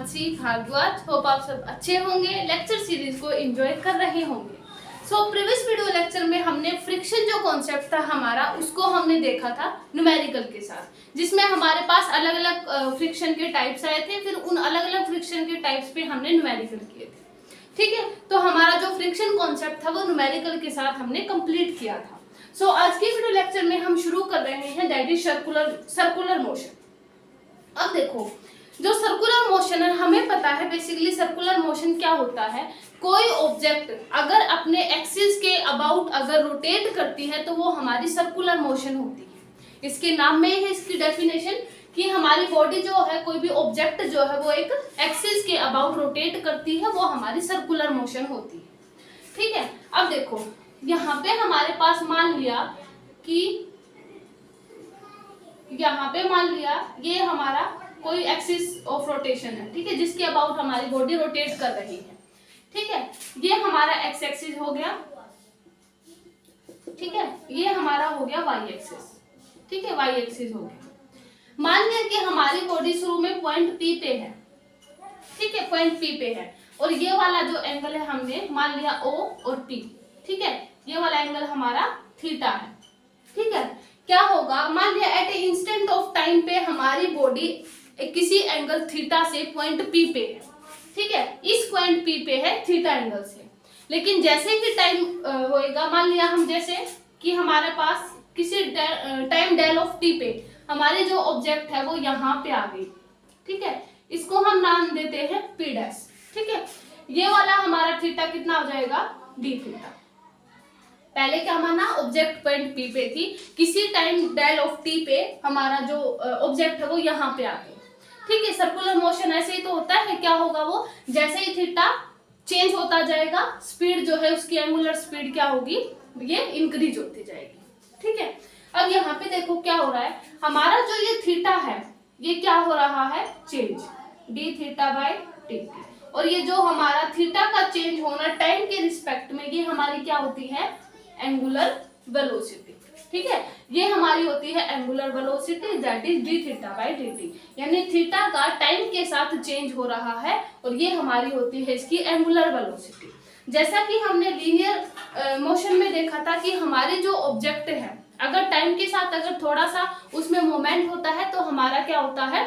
Mansi Bhardwaj. Hope आप सब अच्छे होंगे, लेक्चर सीरीज को एंजॉय कर रहे होंगे। प्रीवियस वीडियो लेक्चर में हमने फ्रिक्शन जो कॉन्सेप्ट था हमारा, उसको हमने देखा था न्यूमेरिकल के साथ, जिसमें हमारे पास अलग अलग फ्रिक्शन के टाइप्स आए थे। फिर उन अलग अलग फ्रिक्शन के टाइप्स पे हमने न्यूमेरिकल किए थे। ठीक है, तो हमारा जो फ्रिक्शन कॉन्सेप्ट था वो न्यूमेरिकल के साथ हमने कंप्लीट किया था। आज के वीडियो लेक्चर में हम शुरू कर रहे हैं दैट इज सर्कुलर मोशन। अब देखो, जो सर्कुलर मोशन है, हमें पता है बेसिकली सर्कुलर मोशन क्या होता है। कोई ऑब्जेक्ट अगर अपने एक्सिस के अबाउट अगर रोटेट करती है तो वो हमारी सर्कुलर मोशन होती है। इसके नाम में है इसकी डेफिनेशन कि हमारी बॉडी जो है, कोई भी ऑब्जेक्ट जो है वो एक एक्सिस के अबाउट रोटेट करती है, वो हमारी सर्कुलर मोशन होती है। ठीक है, अब देखो यहाँ पे हमारे पास मान लिया कि यहाँ पे मान लिया ये हमारा कोई एक्सिस ऑफ रोटेशन है, ठीक है, जिसके अबाउट हमारी बॉडी रोटेट कर रही है। ठीक है, ये हमारा एक्स एक्सिस हो गया। ठीक है, ये हमारा हो गया वाई एक्सिस। ठीक है, वाई एक्सिस हो गया। मान लिया कि हमारी बॉडी शुरू में पॉइंट पी पे है। ठीक है, पॉइंट पी पे है और ये वाला जो एंगल है हमने मान लिया ओ और पी। ठीक है, ये वाला एंगल हमारा थीटा है। ठीक है, क्या होगा, मान लिया at a instant of time पे हमारी बॉडी किसी एंगल थीटा से पॉइंट पी पे है। ठीक है, इस पॉइंट पी पे है थीटा एंगल से। लेकिन जैसे ही टाइम होएगा, मान लिया हम जैसे कि हमारे पास किसी टाइम डेल ऑफ टी पे हमारे जो ऑब्जेक्ट है वो यहाँ पे आ गई। ठीक है, इसको हम नाम देते हैं पी डैश। ठीक है, ये वाला हमारा थीटा कितना हो जाएगा, डी थीटा। पहले क्या माना, ऑब्जेक्ट पॉइंट पी पे थी, किसी टाइम डेल ऑफ टी पे हमारा जो ऑब्जेक्ट है वो यहाँ पे आ गई। ठीक है, सर्कुलर मोशन ऐसे ही तो होता है। क्या होगा, वो जैसे ही थीटा चेंज होता जाएगा, स्पीड जो है उसकी एंगुलर स्पीड क्या होगी, ये इंक्रीज होती जाएगी। ठीक है, अब यहाँ पे देखो क्या हो रहा है, हमारा जो ये थीटा है ये क्या हो रहा है, change D theta bye T. और ये जो हमारा थीटा का चेंज होना टाइम के रिस्पेक्ट में, ये हमारी क्या होती है, एंगुलर वेलोसिटी। ठीक है, ये हमारी होती है angular velocity that is D theta by D T. यानी थीटा का टाइम के साथ चेंज हो रहा है और ये हमारी होती है इसकी एंगुलर वेलोसिटी। जैसा कि हमने लीनियर मोशन में देखा था कि हमारे जो ऑब्जेक्ट है अगर टाइम के साथ अगर थोड़ा सा उसमें मोमेंट होता है तो हमारा क्या होता है,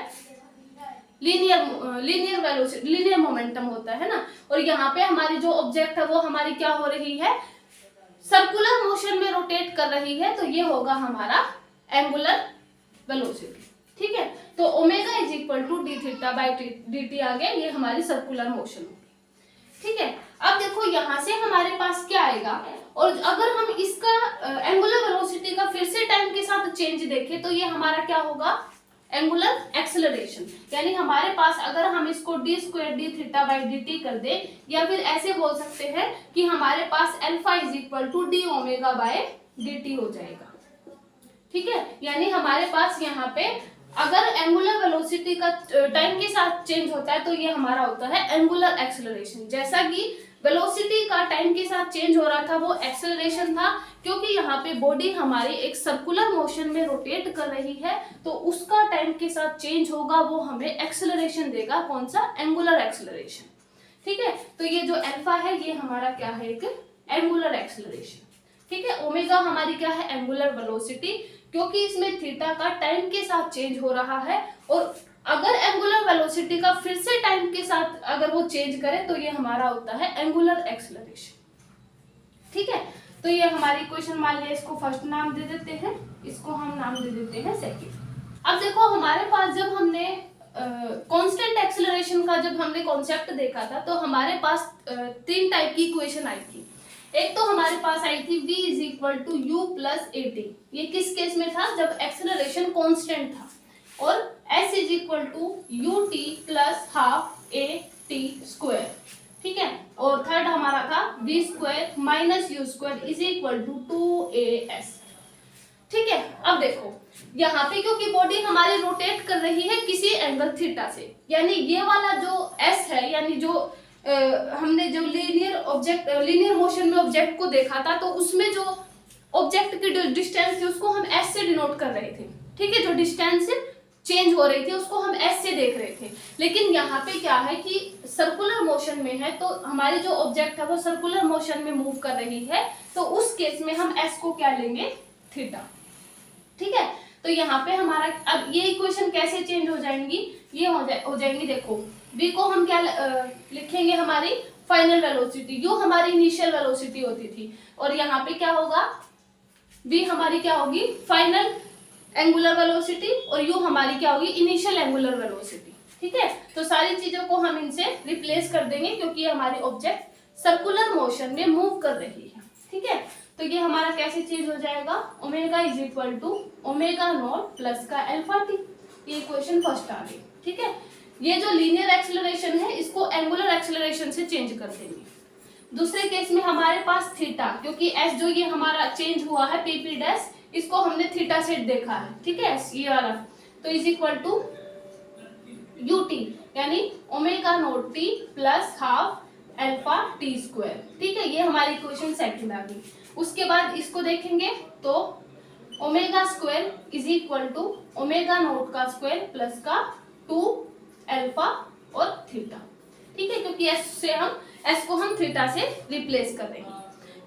लीनियर वेलोसिटी, लीनियर मोमेंटम होता है ना। और यहाँ पे हमारी जो ऑब्जेक्ट है वो हमारी क्या हो रही है, सर्कुलर मोशन में रोटेट कर रही है, तो ये होगा हमारा एंगुलर वेलोसिटी। ठीक है, तो omega is equal to D theta by D T आ गया, ये हमारी सर्कुलर मोशन होगी। ठीक है, अब देखो यहाँ से हमारे पास क्या आएगा, और अगर हम इसका एंगुलर वेलोसिटी का फिर से टाइम के साथ चेंज देखें तो ये हमारा क्या होगा, एंगुलर एक्सेलरेशन। यानी हमारे पास अगर हम इसको D square D theta by D T कर दे, या फिर ऐसे बोल सकते हैं कि हमारे पास alpha is equal to D omega by D T हो जाएगा। ठीक है, यानी हमारे पास यहाँ पे अगर एंगुलर वेलोसिटी का टाइम के साथ चेंज होता है तो ये हमारा होता है एंगुलर एक्सेलरेशन। जैसा कि वेलोसिटी का टाइम के साथ चेंज हो रहा था वो एक्सेलरेशन था, क्योंकि यहाँ पे बॉडी हमारी एक सर्कुलर मोशन में रोटेट कर रही है, तो उसका टाइम के साथ चेंज होगा, वो हमें एक्सेलरेशन देगा। कौन सा, एंगुलर एक्सेलरेशन। ठीक है, तो ये जो अल्फा है ये हमारा क्या है, एक एंगुलर एक्सेलरेशन। ठीक है, ओमेगा हमारी क्या है, एंगुलर वेलोसिटी, क्योंकि इसमें थीटा का टाइम के साथ चेंज हो रहा है, और अगर एंगुलर वेलोसिटी का फिर से टाइम के साथ अगर वो चेंज करे तो ये हमारा होता है एंगुलर एक्सेलरेशन। ठीक है, तो ये हमारी इक्वेशन मान लिया, इसको फर्स्ट नाम दे देते हैं, इसको हम नाम दे देते हैं सेकंड। अब देखो हमारे पास जब हमने कांस्टेंट एक्सेलरेशन का जब हमने कॉन्सेप्ट देखा था तो हमारे पास तीन टाइप की इक्वेशन आई थी। एक तो हमारे पास आई थी v is equal to u plus a t. ये किस केस में था, जब एक्सेलरेशन कांस्टेंट था। और s is equal to you t plus half a t square. ठीक है, और थर्ड हमारा था v square minus u square is equal to 2as। ठीक है, अब देखो यहाँ पे क्योंकि बॉडी हमारी रोटेट कर रही है किसी एंगल थीटा से, यानी ये वाला जो s है, यानी जो हमने जो लीनियर मोशन में ऑब्जेक्ट को देखा था तो उसमें जो ऑब्जेक्ट की डिस्टेंस थी उसको हम s से डिनोट कर रहे थे। ठीक है, जो डिस्टेंस चेंज हो रही थी उसको हम एस से देख रहे थे, लेकिन यहाँ पे क्या है कि सर्कुलर मोशन में है, तो हमारी जो ऑब्जेक्ट है वो सर्कुलर मोशन में मूव कर रही है, तो उस केस में हम एस को क्या लेंगे, थीटा। ठीक है, तो यहाँ पे हमारा अब ये इक्वेशन कैसे चेंज हो जाएंगी, ये हो जाएंगी, देखो v को हम क्या लिखेंगे, हमारी फाइनल वेलोसिटी, u हमारी इनिशियल वेलोसिटी होती थी, और यहाँ पे क्या होगा, v हमारी क्या होगी फाइनल एंगुलर वेलोसिटी, और u हमारी क्या होगी इनिशियल एंगुलर वेलोसिटी। ठीक है, तो सारी चीजों को हम इनसे रिप्लेस कर देंगे क्योंकि हमारी ऑब्जेक्ट सर्कुलर मोशन में मूव कर रही है। ठीक है, तो ये हमारा कैसे चेंज हो जाएगा, omega is equal to omega not plus का अल्फा टी, ये इक्वेशन फर्स्ट आ गई। ठीक है, ये जो लीनियर एक्सेलरेशन है इसको एंगुलर एक्सेलरेशन से चेंज कर देंगे। दूसरे केस में हमारे पास थीटा, क्योंकि एस जो ये हमारा चेंज हुआ है पी पी डैश, इसको हमने थीटा से देखा है। ठीक है, ये वाला, तो is equal to you T, यानी omega naught T plus half alpha T square. ठीक है, ये हमारी इक्वेशन सेकंड आ गई। उसके बाद इसको देखेंगे तो omega square is equal to omega not का स्क्वायर प्लस का 2 अल्फा और थीटा। ठीक है, क्योंकि एस को हम थीटा से रिप्लेस कर देंगे।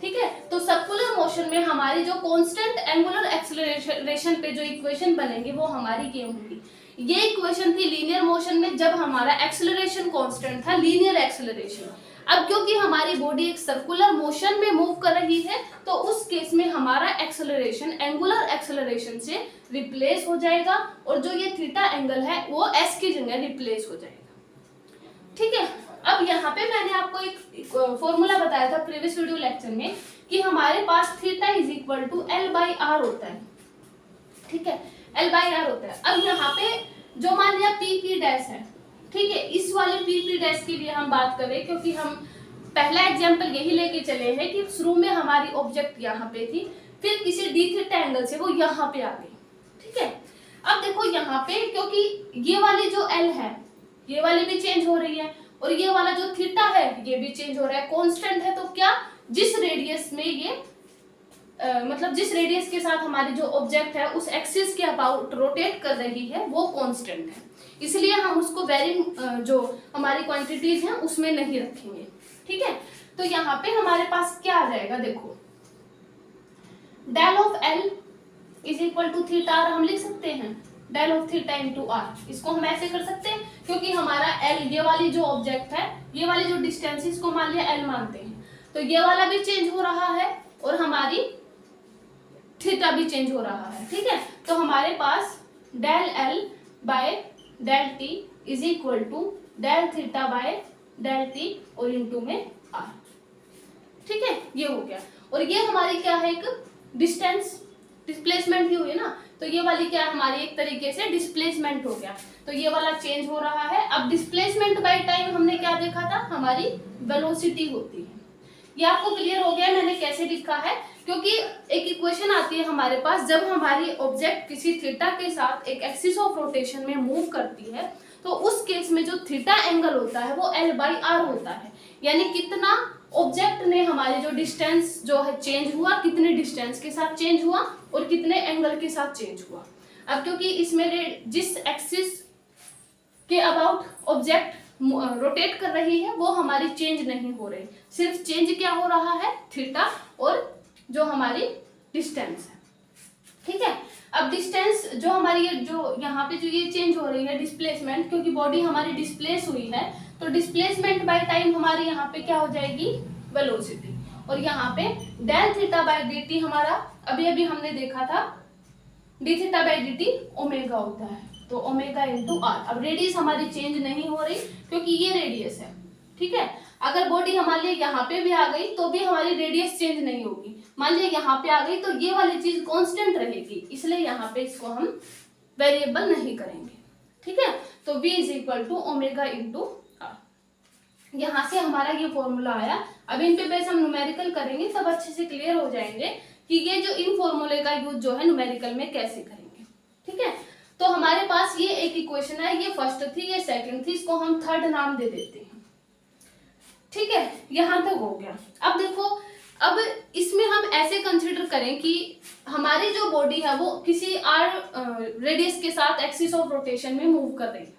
ठीक है, तो सर्कुलर मोशन में हमारी जो कांस्टेंट एंगुलर एक्सेलरेशन पे जो इक्वेशन बनेंगे वो हमारी क्या होगी, ये इक्वेशन थी लीनियर मोशन में जब हमारा एक्सेलरेशन कांस्टेंट था, लीनियर एक्सेलरेशन। अब क्योंकि हमारी बॉडी एक सर्कुलर मोशन में मूव कर रही है, तो उस केस में हमारा एक्सेलरेशन एंगुलर एक्सेलरेशन से रिप्लेस हो जाएगा, और जो ये थीटा एंगल है वो एस की जगह रिप्लेस हो जाएगा। ठीक है, अब यहाँ पे मैंने आपको एक फॉर्मूला बताया था प्रीवियस वीडियो लेक्चर में कि हमारे पास theta is equal to L by R होता है। ठीक है, एल बाई आर होता है। अब यहाँ पे जो मान लिया पी पी डैश है, ठीक है, इस वाले पी पी डैश के लिए हम बात करें, क्योंकि हम पहला एग्जांपल यही लेके चले हैं कि शुरू में हमारी ऑब्जेक्ट यहाँ पे थी, फिर किसी डी थीटा एंगल से वो यहाँ पे आ गई। ठीक है, अब देखो यहाँ पे क्योंकि ये वाली जो एल है ये वाली भी चेंज हो रही है, और ये वाला जो थीटा है ये भी चेंज हो रहा है, कांस्टेंट है, तो क्या जिस रेडियस में ये मतलब जिस रेडियस के साथ हमारी जो ऑब्जेक्ट है उस एक्सिस के अबाउट रोटेट कर रही है वो कांस्टेंट है, इसलिए हम उसको वेरिंग जो हमारी क्वांटिटीज हैं उसमें नहीं रखेंगे। ठीक है, तो यहाँ पे हमारे पास क्या आ जाएगा, देखो del of L is equal to theta r हम लिख सकते हैं, del of theta into r. इसको हम ऐसे कर सकते हैं क्योंकि हमारा एल, ये वाली जो ऑब्जेक्ट है, ये वाली जो डिस्टेंस इसको मान लिया एल मानते हैं, तो ये वाला भी चेंज हो रहा है और हमारी थीटा भी चेंज हो रहा है। ठीक है, तो हमारे पास del L by del T is equal to del theta by del T और इनटू में आर। ठीक है, ये हो गया, और ये हमारी क्या है, एक डिस्टेंस डिस्प्लेसमेंट ही हुई ना, तो ये वाली क्या हमारी एक तरीके से डिस्प्लेसमेंट हो गया, तो ये वाला चेंज हो रहा है। अब डिस्प्लेसमेंट बाय टाइम हमने क्या देखा था, हमारी वेलोसिटी होती है। ये आपको क्लियर हो गया मैंने कैसे लिखा है, क्योंकि एक इक्वेशन आती है हमारे पास, जब हमारी ऑब्जेक्ट किसी थीटा के साथ एक एक्सिस ऑफ रोटेशन में मूव करती है, तो उस केस में जो थीटा एंगल होता है वो एल बाई आर होता है, यानी कितना ऑब्जेक्ट ने हमारे जो डिस्टेंस जो है चेंज हुआ, कितने डिस्टेंस के साथ चेंज हुआ और कितने एंगल के साथ चेंज हुआ। अब क्योंकि इसमें जिस एक्सिस के अबाउट ऑब्जेक्ट रोटेट कर रही है वो हमारी चेंज नहीं हो रही, सिर्फ चेंज क्या हो रहा है, थीटा और जो हमारी डिस्टेंस है। ठीक है, अब डिस्टेंस जो हमारी जो यहाँ पे जो ये चेंज हो रही है डिस्प्लेसमेंट, क्योंकि बॉडी हमारी डिस्प्लेस हुई है, तो डिस्प्लेसमेंट बाय टाइम हमारी यहाँ पे क्या हो जाएगी, वेलोसिटी, और यहाँ पे del theta by D t हमारा अभी अभी हमने देखा था d theta by D t omega होता है, तो ओमेगा इंटू आर। अब रेडियस हमारी चेंज नहीं हो रही क्योंकि ये रेडियस है। ठीक है, अगर बॉडी हमारे लिए यहाँ पे भी आ गई तो भी हमारी रेडियस चेंज नहीं होगी, मान लिया यहाँ पे आ गई तो ये वाली चीज कांस्टेंट रहेगी, इसलिए यहाँ पे इसको हम वेरिएबल नहीं करेंगे। ठीक है, तो v is equal to omega into r. यहाँ से हमारा ये फॉर्मूला आया। अब इन पे बेस हम न्यूमेरिकल करेंगे तब अच्छे से क्लियर हो जाएंगे कि ये जो इन फॉर्मूले का यूज जो है न्यूमेरिकल में कैसे करेंगे। ठीक है, तो हमारे पास ये एक इक्वेशन है, ये फर्स्ट थी, ये सेकंड थी, इसको हम थर्ड नाम दे देते हैं। ठीक है, यहाँ तक हो गया। अब देखो अब इसमें हम ऐसे कंसिडर करें कि हमारी जो बॉडी है वो किसी आर रेडियस के साथ एक्सिस ऑफ रोटेशन में मूव कर रही है,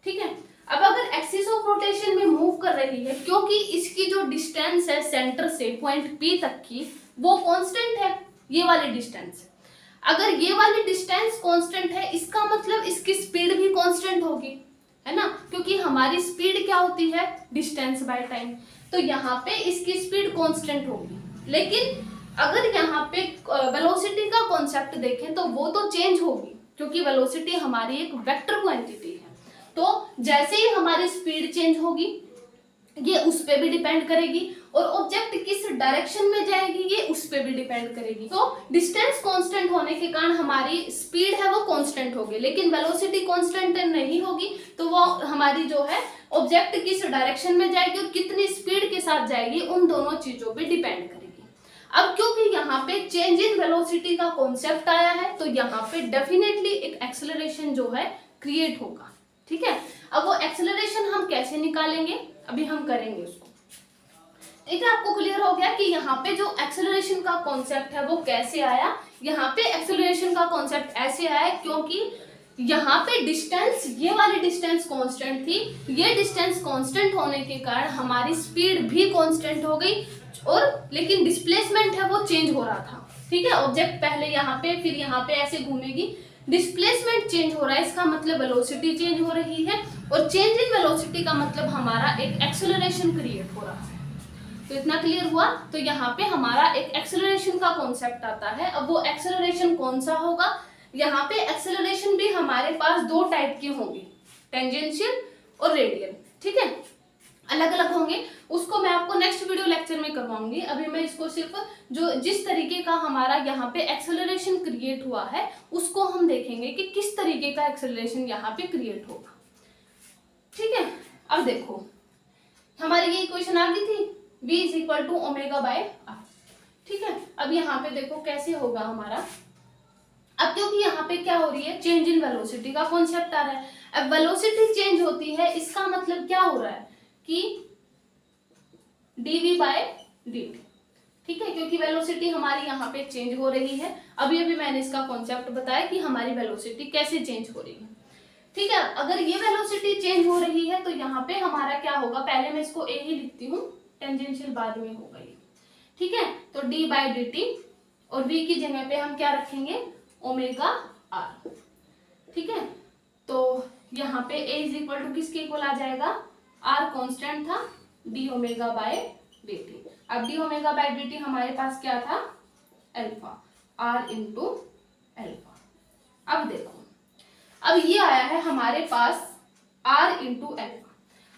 ठीक है। अब अगर एक्सिस ऑफ रोटेशन में मूव कर रही है, क्योंकि इसकी जो डिस्टेंस है सेंटर से पॉइंट P तक की वो कांस्टेंट है, ये वाली डिस्टेंस। अगर ये वाली डिस्टेंस कांस्टेंट है, इसका मतलब इसकी स्पीड भी कांस्टेंट होगी, है ना, क्योंकि हमारी स्पीड क्या होती है, डिस्टेंस बाय टाइम। तो यहाँ पे इसकी स्पीड कांस्टेंट होगी। लेकिन अगर यहाँ पे वेलोसिटी का कॉन्सेप्ट देखें तो वो तो चेंज होगी, क्योंकि वेलोसिटी हमारी एक वेक्टर क्वांटिटी है। तो जैसे ही हमारी स्पीड चेंज होगी ये उस पे भी डिपेंड करेगी, और ऑब्जेक्ट किस डायरेक्शन में जाएगी ये उस पे भी डिपेंड करेगी। तो डिस्टेंस कांस्टेंट होने के कारण हमारी स्पीड है वो कांस्टेंट होगी, लेकिन वेलोसिटी कांस्टेंट नहीं होगी। तो वो हमारी जो है ऑब्जेक्ट किस डायरेक्शन में जाएगी और कितनी स्पीड के साथ जाएगी उन दोनों चीजों पे डिपेंड करेगी। अब क्योंकि यहाँ पे चेंज इन वेलोसिटी का कॉन्सेप्ट आया है तो यहाँ पे डेफिनेटली एक एक्सेलरेशन जो है क्रिएट होगा, ठीक है। अब वो एक्सेलरेशन हम कैसे निकालेंगे अभी हम करेंगे उसको। ठीक है, आपको क्लियर हो गया कि यहाँ पे जो एक्सेलरेशन का कॉन्सेप्ट है वो कैसे आया। यहाँ पे एक्सेलरेशन का कॉन्सेप्ट ऐसे आया क्योंकि यहाँ पे डिस्टेंस, ये वाली डिस्टेंस कांस्टेंट थी, ये डिस्टेंस कांस्टेंट होने के कारण हमारी स्पीड भी कांस्टेंट हो गई, और लेकिन डिस्प्लेसमेंट है वो चेंज हो रहा था, ठीक है। ऑब्जेक्ट पहले यहाँ पे फिर यहाँ पे ऐसे घूमेगी, डिस्प्लेसमेंट चेंज हो रहा है, इसका मतलब वेलोसिटी चेंज हो रही है, और चेंज इन वेलोसिटी का मतलब हमारा एक एक्सेलरेशन क्रिएट हो रहा है। तो इतना क्लियर हुआ। तो यहाँ पे हमारा एक एक्सेलरेशन का कॉन्सेप्ट आता है। अब वो एक्सेलरेशन कौन सा होगा, यहाँ पे एक्सेलरेशन भी हमारे पास दो टाइप के होंगे, टेंजेंशियल और रेडियल, ठीक है, अलग अलग होंगे। उसको मैं आपको नेक्स्ट वीडियो लेक्चर में करवाऊंगी। अभी मैं इसको सिर्फ जो जिस तरीके का हमारा यहाँ पे एक्सेलरेशन क्रिएट हुआ है उसको हम देखेंगे कि किस तरीके का एक्सेलरेशन यहाँ पे क्रिएट होगा, ठीक है। अब देखो हमारी ये इक्वेशन आ गई थी v is equal to omega by r, ठीक है। अब यहाँ पे देखो कैसे होगा हमारा। अब क्योंकि यहाँ पे क्या हो रही है, चेंज इन वेलोसिटी का कॉन्सेप्ट आ रहा है। अब वेलोसिटी चेंज होती है, इसका मतलब क्या हो रहा है कि dv बाय dt, ठीक है, क्योंकि वेलोसिटी हमारी यहाँ पे चेंज हो रही है। अभी अभी मैंने इसका कॉन्सेप्ट बताया कि हमारी वेलोसिटी कैसे चेंज हो रही है, ठीक है। अगर ये वेलोसिटी चेंज हो रही है तो यहाँ पे हमारा क्या होगा, पहले मैं इसको a ही लिखती हूँ, टेंजेंशियल बाद में होगा ये, ठीक है। तो d बाय dt और v की जगह पे हम क्या रखेंगे, ओमेगा r, ठीक है। तो यहाँ पे a इज इक्वल टू किसके इक्वल आ जाएगा, r कांस्टेंट था, d ओमेगा बाय dt। अब d ओमेगा बाय dt हमारे पास क्या था, अल्फा, r इंटू अल्फा। अब देखो अब ये आया है हमारे पास r इंटू अल्फा।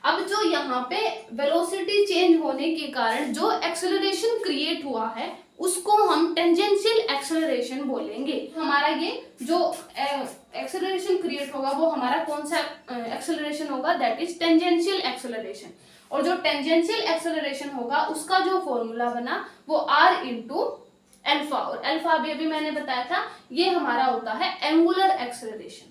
अब जो यहाँ पे वेलोसिटी चेंज होने के कारण जो एक्सेलरेशन क्रिएट हुआ है उसको हम टेंजेंशियल एक्सेलरेशन बोलेंगे। हमारा ये जो एक्सेलरेशन क्रिएट होगा वो हमारा कौन सा एक्सेलरेशन होगा, दैट इज टेंजेंशियल एक्सेलरेशन। और जो टेंजेंशियल एक्सेलरेशन होगा उसका जो फॉर्मूला बना वो r इंटू अल्फा, और अल्फा अभी मैंने बताया था ये हमारा होता है एंगुलर एक्सेलरेशन,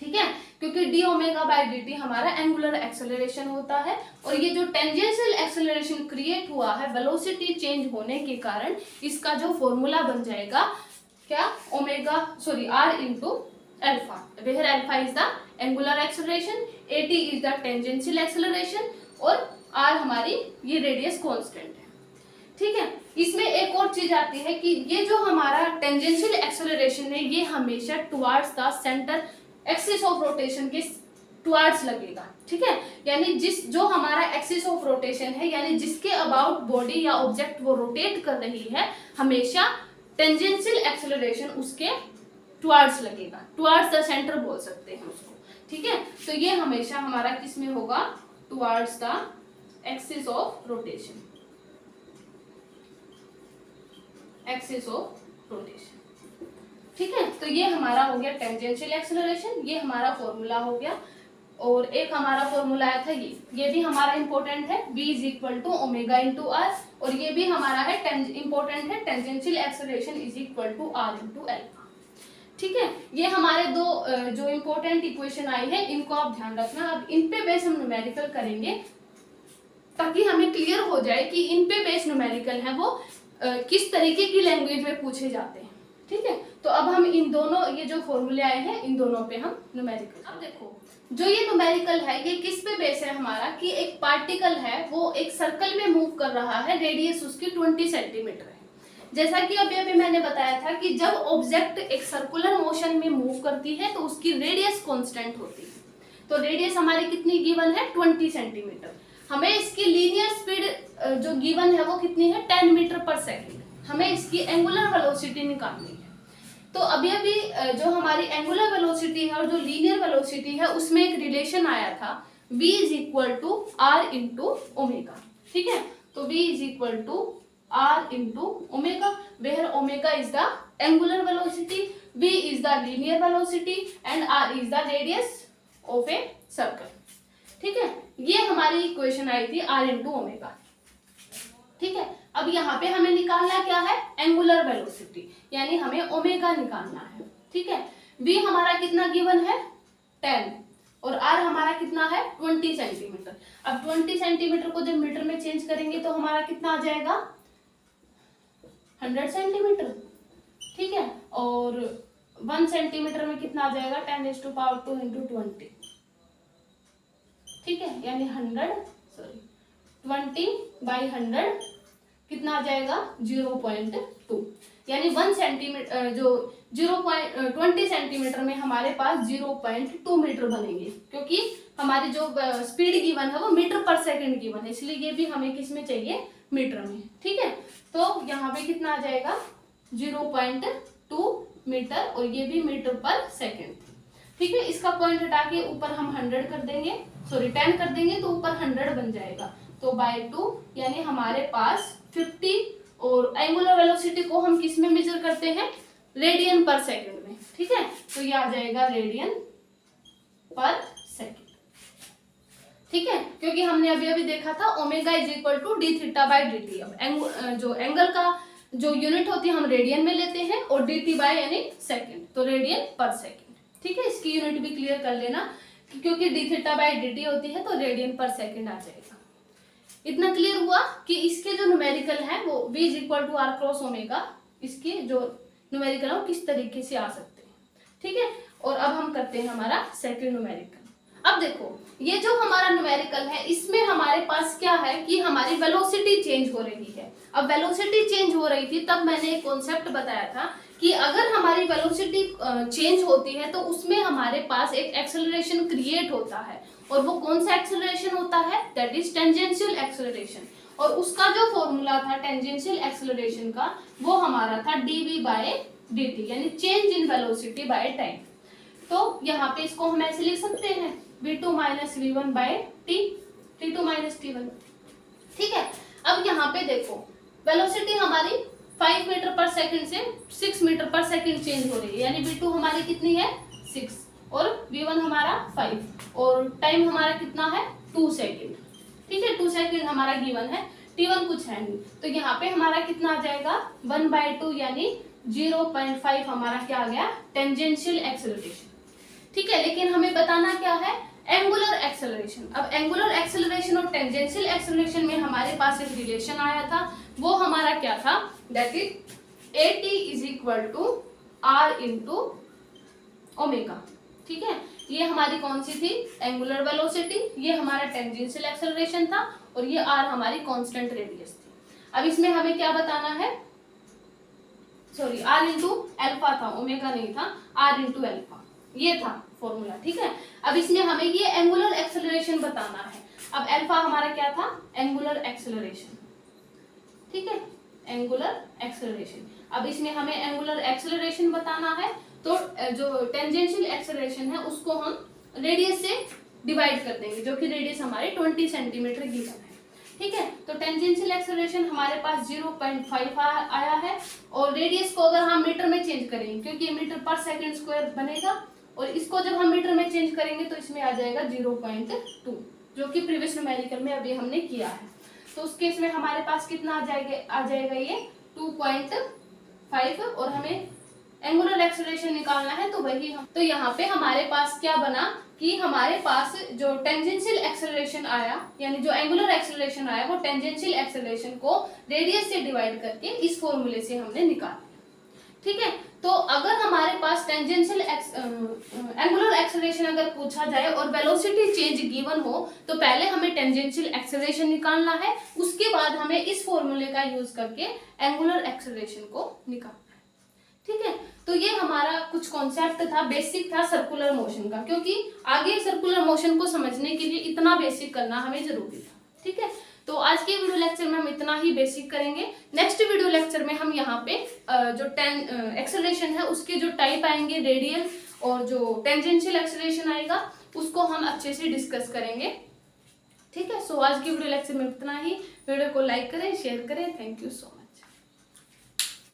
ठीक है, क्योंकि d ओमेगा बाय dt हमारा एंगुलर एक्सेलरेशन होता है। और ये जो टेंजेंशियल एक्सेलरेशन क्रिएट हुआ है वेलोसिटी चेंज होने के कारण, इसका जो फॉर्मूला बन जाएगा क्या, r into alpha, where alpha is the angular acceleration, at is the tangential acceleration, और r हमारी ये रेडियस कांस्टेंट है, ठीक है। इसमें एक और चीज आती है कि ये जो हमारा टेंजेंशियल एक्सेलरेशन है ये हमेशा towards the centre axis of rotation के टुवर्ड्स लगेगा, ठीक है। यानी जो हमारा एक्सिस ऑफ रोटेशन है, यानी जिसके अबाउट बॉडी या ऑब्जेक्ट वो रोटेट कर रही है, हमेशा टेंजेंशियल एक्सेलरेशन उसके टुवर्ड्स लगेगा, टुवर्ड्स द सेंटर बोल सकते हैं उसको, ठीक है। तो ये हमेशा हमारा किस में होगा, towards the axis of rotation, axis of rotation, ठीक है। तो ये हमारा हो गया टेंजेंशियल एक्सेलरेशन, ये हमारा फॉर्मूला हो गया। और एक हमारा फॉर्मूला आया था ये भी हमारा इंपॉर्टेंट है, v is equal to omega into r, और ये भी हमारा है इंपॉर्टेंट है, tangential acceleration is equal to r into alpha, ठीक है। ये हमारे दो जो इंपॉर्टेंट इक्वेशन आई है इनको आप ध्यान रखना। अब इन पे बेस हम न्यूमेरिकल करेंगे। ताकि हमें क्लियर हो जाए कि इन पे बेस्ड न्यूमेरिकल है वो किस तरीके की लैंग्वेज में पूछे जाते हैं। ठीक है, तो अब हम इन दोनों ये जो फॉर्मूले आए हैं इन दोनों पे हम न्यूमेरिकल। अब देखो जो ये न्यूमेरिकल है ये किस पे बेस है हमारा, कि एक पार्टिकल है वो एक सर्कल में मूव कर रहा है, रेडियस उसकी 20 सेंटीमीटर है। जैसा कि अभी अभी मैंने बताया था कि जब ऑब्जेक्ट एक सर्कुलर मोशन में मूव करती है तो उसकी रेडियस कांस्टेंट होती है। तो रेडियस हमारी कितनी गिवन है, 20 सेंटीमीटर। हमें इसकी लीनियर स्पीड जो गिवन है वो कितनी है, 10 मीटर पर सेकेंड। हमें इसकी एंगुलर वेलोसिटी निकालनी है। तो अभी अभी जो हमारी एंगुलर वेलोसिटी है और जो लीनियर वेलोसिटी है उसमें एक रिलेशन आया था, v is equal to r into omega. ठीक है, तो v is equal to r into omega, where omega is the angular velocity, v is the linear velocity and r is the radius of a circle. ठीक है, ये हमारी equation आई थी r into omega. ठीक है, अब यहाँ पे हमें निकालना क्या है, एंगुलर वेलोसिटी, यानी हमें ओमेगा निकालना है। ठीक है, v हमारा कितना गिवन है, 10 और r हमारा कितना है, 20 सेंटीमीटर। अब 20 सेंटीमीटर को जब मीटर में चेंज करेंगे तो हमारा कितना आ जाएगा, 100 सेंटीमीटर। ठीक है, और 1 सेंटीमीटर में कितना आ जाएगा, 10⁻² इंटू 20। ठीक है, यानी 20/100 कितना आ जाएगा, 0.2। यानी 1 सेंटीमीटर जो 20 सेंटीमीटर में हमारे पास 0.2 मीटर बनेंगे, क्योंकि हमारी जो स्पीड गिवन है वो मीटर पर सेकंड गिवन है, इसलिए ये भी हमें किस में चाहिए, मीटर में। ठीक है, तो यहाँ पे कितना आ जाएगा, 0.2 मीटर और ये भी मीटर पर सेकंड। ठीक है, इसका पॉइंट हटा के ऊपर हम 100 कर देंगे, सॉरी 10 कर देंगे तो ऊपर 100 बन जाएगा, तो बाय 2, यानी हमारे पास 50। और एंगुलर वेलोसिटी को हम किस में मेजर करते हैं, रेडियन पर सेकंड में। ठीक है, तो ये आ जाएगा रेडियन पर सेकंड। ठीक है, क्योंकि हमने अभी अभी देखा था omega is equal to D theta by D t. अब जो एंगल का जो यूनिट होती है हम रेडियन में लेते हैं और डी टी बाई यानी सेकंड, तो रेडियन पर सेकंड। ठीक है, इसकी यूनिट भी क्लियर कर लेना, क्योंकि D theta by D T होती है तो रेडियन पर सेकंड आ जाएगा। इतना क्लियर हुआ कि इसके जो न्यूमेरिकल है वो v is equal to r cross omega, इसके जो न्यूमेरिकल है वो किस तरीके से आ सकते हैं। ठीक है, और अब हम करते हैं हमारा सेकंड न्यूमेरिकल। अब देखो ये जो हमारा न्यूमेरिकल है इसमें हमारे पास क्या है कि हमारी वेलोसिटी चेंज हो रही है। अब वेलोसिटी चेंज हो रही थी तब मैंने एक कॉन्सेप्ट बताया था कि अगर हमारी वेलोसिटी चेंज होती है तो उसमें हमारे पास एक एक्सेलरेशन क्रिएट होता है, और वो कौन सा एक्सेलरेशन होता है, दैट इज टेंजेंशियल एक्सेलरेशन। और उसका जो फॉर्मूला था टेंजेंशियल एक्सेलरेशन का वो हमारा था dv बाय dt, यानी change in velocity by time. तो यहाँ पे इसको हम ऐसे लिख सकते हैं v2 minus v1 bye t, t2 minus t1। ठीक है, अब यहाँ पे देखो वेलोसिटी हमारी 5 मीटर पर सेकंड से 6 मीटर पर सेकंड चेंज हो रही है, यानी v2 हमारी कितनी है, 6 और v1 हमारा 5 और टाइम हमारा कितना है, 2 सेकंड। ठीक है, 2 सेकंड हमारा गिवन है, t1 कुछ है नहीं, तो यहाँ पे हमारा कितना आ जाएगा 1/2 यानी 0.5 हमारा क्या आ गया, टेंजेंशियल एक्सेलरेशन। ठीक है, लेकिन हमें बताना क्या है, एंगुलर एक्सेलरेशन। अब एंगुलर एक्सेलरेशन और टेंजेंशियल एक्सेलरेशन में हमारे पास एक रिलेशन आया था, वो हमारा क्या था, that is at is equal to r into omega. ठीक है, ये हमारी कौन सी थी, एंगुलर वेलोसिटी, ये हमारा टेंजेंशियल एक्सेलरेशन था और ये r हमारी कांस्टेंट रेडियस थी। अब इसमें हमें क्या बताना है, सॉरी r इंटू एल्फा था, ओमेगा नहीं था, r इंटू एल्फा ये था फॉर्मूला। ठीक है, अब इसमें हमें ये एंगुलर एक्सेलरेशन बताना है। अब एल्फा हमारा क्या था, एंगुलर एक्सेलरेशन। ठीक है, एंगुलर एक्सेलरेशन। अब इसमें हमें एंगुलर एक्सेलरेशन बताना है, तो जो टेंजेंशियल एक्सेलरेशन है उसको हम रेडियस से डिवाइड कर देंगे, जो कि रेडियस हमारे 20 सेंटीमीटर गिवन है। ठीक है, तो टेंजेंशियल एक्सेलरेशन हमारे पास 0.5 आया है, और रेडियस को अगर हम मीटर में चेंज करेंगे, क्योंकि मीटर पर सेकंड स्क्वायर बनेगा, और इसको जब हम मीटर में चेंज करेंगे तो इसमें आ जाएगा 0.2, जो कि प्रीवियस न्यूमेरिकल में अभी हमने किया है। तो उस केस में हमारे पास कितना आ जाएगा ये 2.5, और हमें एंगुलर एक्सेलरेशन निकालना है तो वही हम, तो यहाँ पे हमारे पास क्या बना कि हमारे पास जो टेंजेंशियल एक्सेलरेशन आया, यानी जो एंगुलर एक्सेलरेशन आया वो टेंजेंशियल एक्सेलरेशन को रेडियस से डिवाइड करके इस फॉर्मूले से हमने निकाला। ठीक है, तो अगर हमारे पास टेंजेंशियल एंगुलर एक्सेलरेशन अगर पूछा जाए और वेलोसिटी चेंज गिवन हो तो पहले हमें टेंजेंशियल एक्सेलरेशन निकालना है, उसके बाद हमें इस फॉर्मूले का यूज करके एंगुलर एक्सेलरेशन को निकालना है। ठीक है, तो ये हमारा कुछ कॉन्सेप्ट था, बेसिक था सर्कुलर मोशन का, क्योंकि आगे सर्कुलर मोशन को समझने के लिए इतना बेसिक करना हमें जरूरी था। ठीक है, तो आज के वीडियो लेक्चर में हम इतना ही बेसिक करेंगे। नेक्स्ट वीडियो लेक्चर में हम यहाँ पे जो एक्सेलरेशन है उसके जो टाइप आएंगे, रेडियल और जो टेंजेंशियल एक्सेलरेशन आएगा उसको हम अच्छे से डिस्कस करेंगे। ठीक है, सो आज के वीडियो लेक्चर में इतना ही। वीडियो को लाइक करें, शेयर करें। Thank you so much.